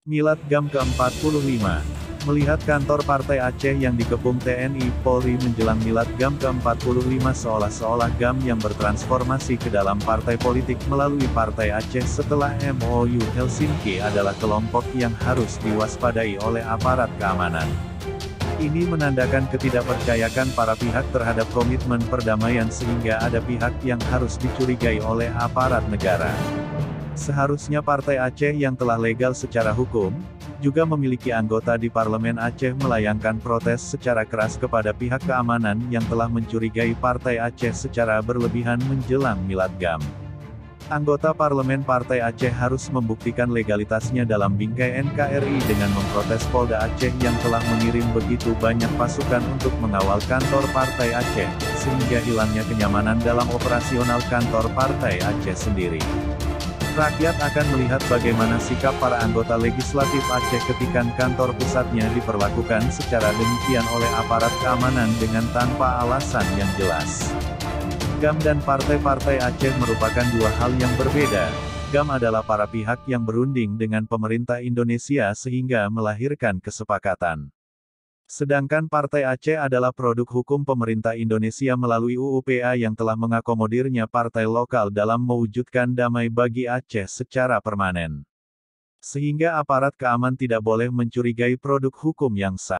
Milad GAM ke-45. Melihat kantor Partai Aceh yang dikepung TNI Polri menjelang Milad GAM ke-45 seolah-olah GAM yang bertransformasi ke dalam partai politik melalui Partai Aceh setelah MOU Helsinki adalah kelompok yang harus diwaspadai oleh aparat keamanan. Ini menandakan ketidakpercayaan para pihak terhadap komitmen perdamaian sehingga ada pihak yang harus dicurigai oleh aparat negara. Seharusnya Partai Aceh yang telah legal secara hukum, juga memiliki anggota di Parlemen Aceh melayangkan protes secara keras kepada pihak keamanan yang telah mencurigai Partai Aceh secara berlebihan menjelang Milad GAM. Anggota Parlemen Partai Aceh harus membuktikan legalitasnya dalam bingkai NKRI dengan memprotes Polda Aceh yang telah mengirim begitu banyak pasukan untuk mengawal kantor Partai Aceh, sehingga hilangnya kenyamanan dalam operasional kantor Partai Aceh sendiri. Rakyat akan melihat bagaimana sikap para anggota legislatif Aceh ketika kantor pusatnya diperlakukan secara demikian oleh aparat keamanan dengan tanpa alasan yang jelas. GAM dan partai-partai Aceh merupakan dua hal yang berbeda. GAM adalah para pihak yang berunding dengan pemerintah Indonesia sehingga melahirkan kesepakatan. Sedangkan Partai Aceh adalah produk hukum pemerintah Indonesia melalui UU-PA yang telah mengakomodirnya partai lokal dalam mewujudkan damai bagi Aceh secara permanen. Sehingga aparat keamanan tidak boleh mencurigai produk hukum yang sah.